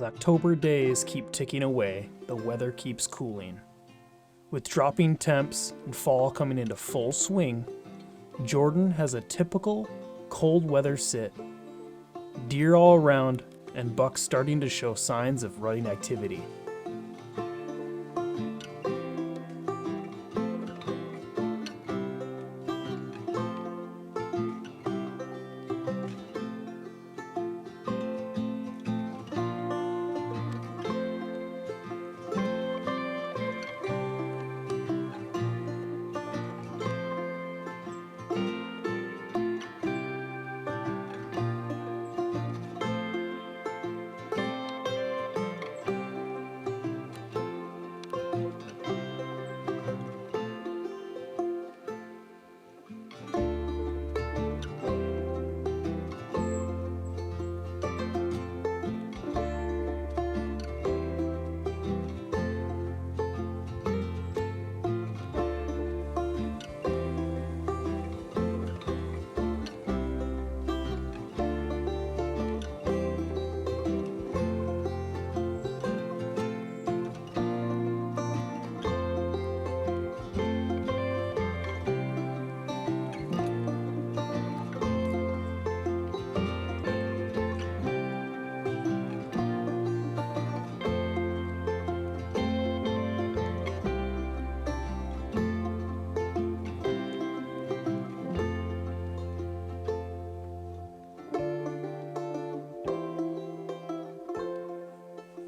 October days keep ticking away, the weather keeps cooling. With dropping temps and fall coming into full swing, Jordan has a typical cold weather sit. Deer all around and bucks starting to show signs of rutting activity.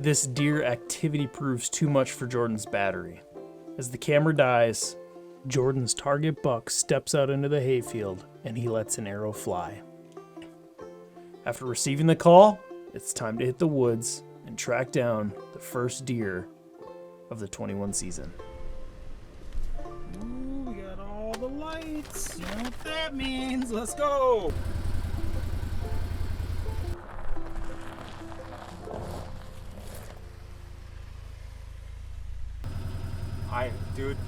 This deer activity proves too much for Jordan's battery. As the camera dies, Jordan's target buck steps out into the hayfield and he lets an arrow fly. After receiving the call, it's time to hit the woods and track down the first deer of the 21 season. Ooh, we got all the lights. You know what that means. Let's go.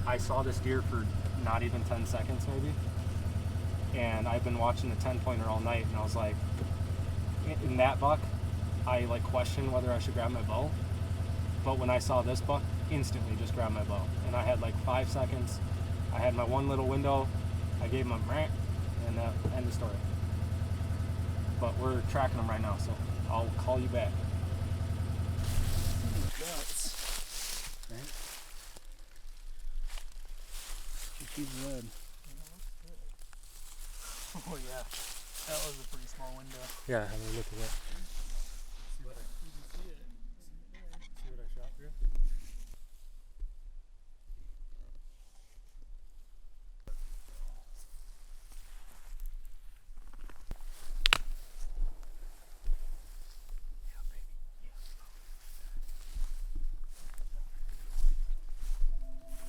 I saw this deer for not even 10 seconds maybe, and I've been watching the 10-pointer all night, and I was like, in that buck, I like questioned whether I should grab my bow, but when I saw this buck, instantly just grabbed my bow, and I had like 5 seconds. I had my one little window, I gave him a rant, and end of story. But we're tracking him right now, so I'll call you back. Guts. Right? She's red. Oh yeah, that was a pretty small window. Yeah, have a look at that. See what I shot through?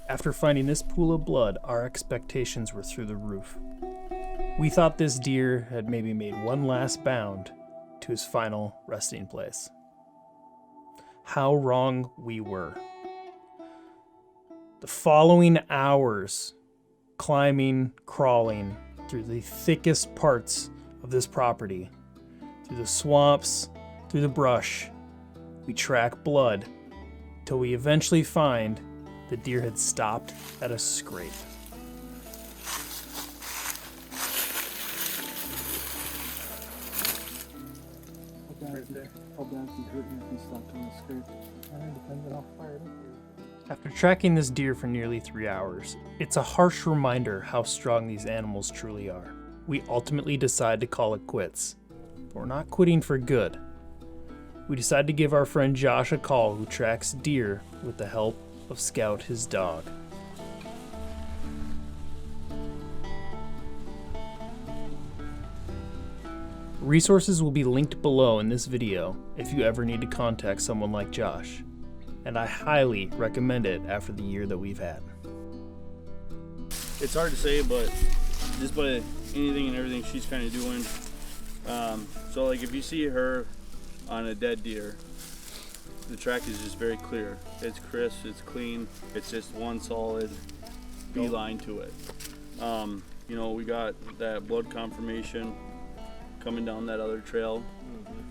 After finding this pool of blood, our expectations were through the roof. We thought this deer had maybe made one last bound to his final resting place. How wrong we were. The following hours, climbing, crawling through the thickest parts of this property, through the swamps, through the brush, we track blood till we eventually find the deer had stopped at a scrape. How bad can hurt you if you stopped on the scrape? Depends on how fired up you are. After tracking this deer for nearly 3 hours, it's a harsh reminder how strong these animals truly are. We ultimately decide to call it quits, but we're not quitting for good. We decide to give our friend Josh a call, who tracks deer with the help of Scout, his dog. Resources will be linked below in this video if you ever need to contact someone like Josh, and I highly recommend it after the year that we've had. It's hard to say, but just by anything and everything she's kind of doing. So like if you see her on a dead deer, the track is just very clear. It's crisp, it's clean, it's just one solid beeline to it. You know, we got that blood confirmation coming down that other trail.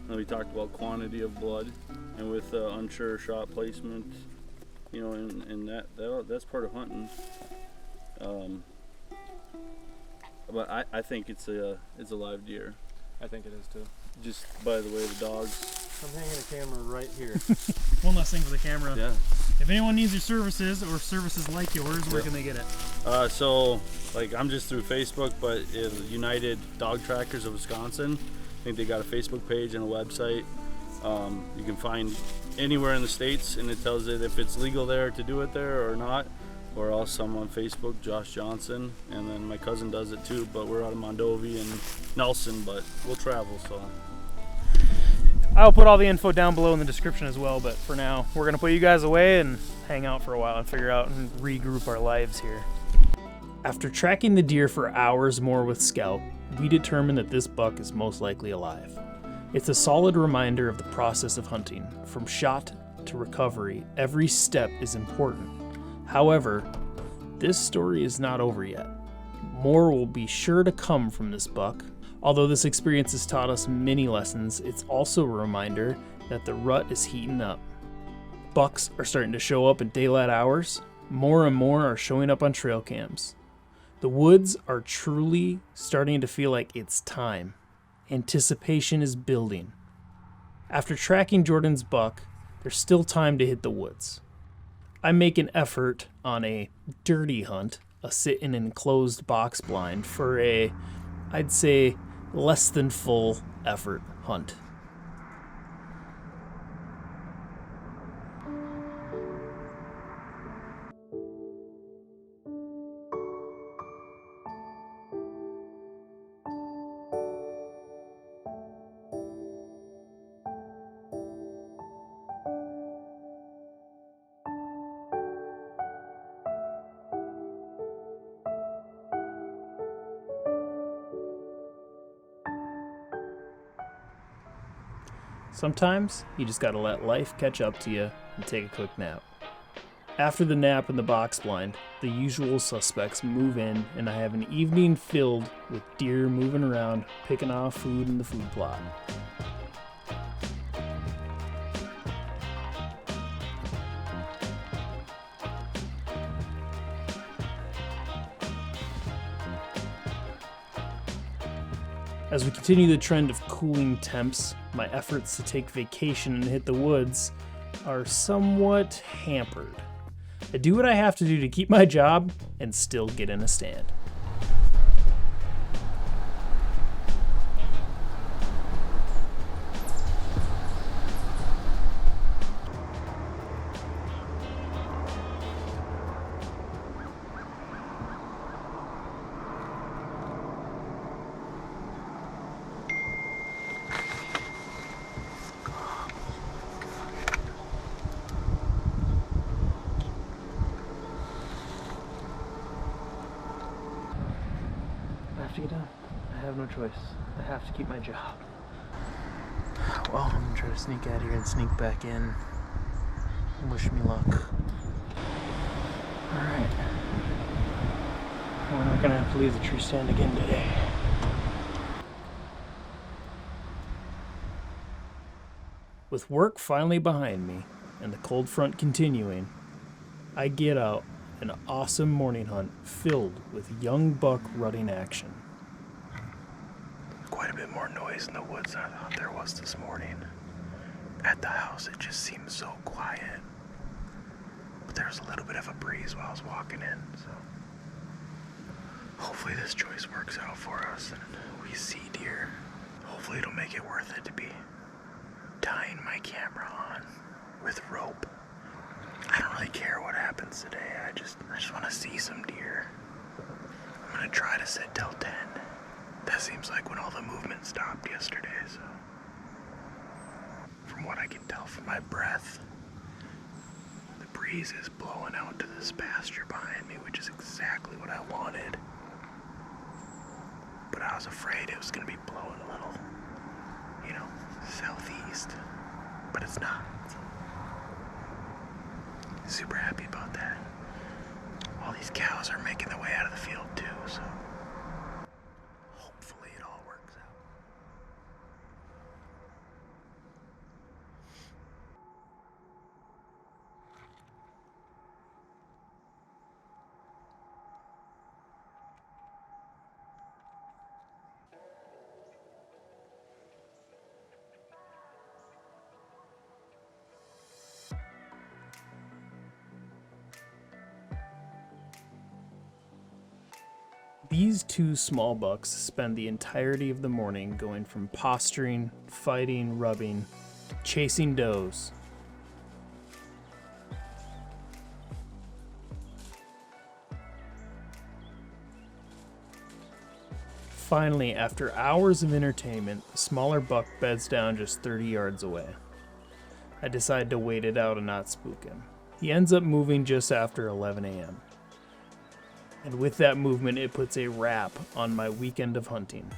And we talked about quantity of blood, and with unsure shot placement, you know, and that's part of hunting. But I think it's a live deer. I think it is too. Just by the way the dogs. I'm hanging a camera right here. One last thing for the camera. Yeah. If anyone needs your services or services like yours, where can they get it? So, like, I'm just through Facebook, but United Dog Trackers of Wisconsin, I think they got a Facebook page and a website. You can find anywhere in the States, and it tells it if it's legal there to do it there or not. Or else I'm on Facebook, Josh Johnson, and then my cousin does it too, but we're out of Mondovi and Nelson, but we'll travel, so. I'll put all the info down below in the description as well, but for now, we're gonna put you guys away and hang out for a while and figure out and regroup our lives here. After tracking the deer for hours more with Scout, we determined that this buck is most likely alive. It's a solid reminder of the process of hunting. From shot to recovery, every step is important. However, this story is not over yet. More will be sure to come from this buck. Although this experience has taught us many lessons, it's also a reminder that the rut is heating up. Bucks are starting to show up in daylight hours. More and more are showing up on trail cams. The woods are truly starting to feel like it's time. Anticipation is building. After tracking Jordan's buck, there's still time to hit the woods. I make an effort on a dirty hunt, a sit in an enclosed box blind, for a, I'd say, less than full effort hunt. Sometimes you just gotta let life catch up to you and take a quick nap. After the nap in the box blind, the usual suspects move in, and I have an evening filled with deer moving around, picking off food in the food plot. As we continue the trend of cooling temps, my efforts to take vacation and hit the woods are somewhat hampered. I do what I have to do to keep my job and still get in a stand. I have to get down. I have no choice. I have to keep my job. Well, I'm gonna try to sneak out here and sneak back in. Wish me luck. Alright. We're not gonna have to leave the tree stand again today. With work finally behind me and the cold front continuing, I get out an awesome morning hunt filled with young buck rutting action. Quite a bit more noise in the woods than I thought there was this morning. At the house, it just seemed so quiet. But there was a little bit of a breeze while I was walking in, so hopefully this choice works out for us and we see deer. Hopefully it'll make it worth it to be tying my camera on with rope. I don't really care what happens today. I just want to see some deer. I'm gonna try to sit till 10. That seems like when all the movement stopped yesterday, so from what I can tell from my breath, the breeze is blowing out to this pasture behind me, which is exactly what I wanted. But I was afraid it was gonna be blowing a little, southeast. But it's not. Super happy about that. All these cows are making their way out of the field too, so hopefully it all works out. These two small bucks spend the entirety of the morning going from posturing, fighting, rubbing, chasing does. Finally, after hours of entertainment, the smaller buck beds down just 30 yards away. I decide to wait it out and not spook him. He ends up moving just after 11 a.m. And with that movement, it puts a wrap on my weekend of hunting.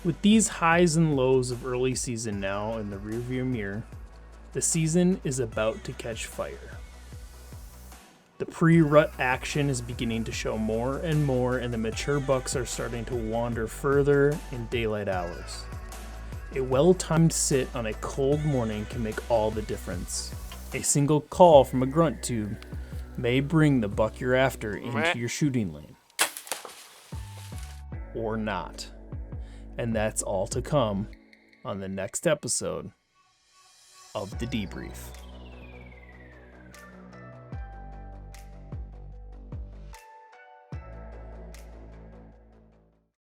With these highs and lows of early season now in the rearview mirror, the season is about to catch fire. The pre-rut action is beginning to show more and more, and the mature bucks are starting to wander further in daylight hours. A well-timed sit on a cold morning can make all the difference. A single call from a grunt tube may bring the buck you're after into your shooting lane. Or not. And that's all to come on the next episode of The Debrief.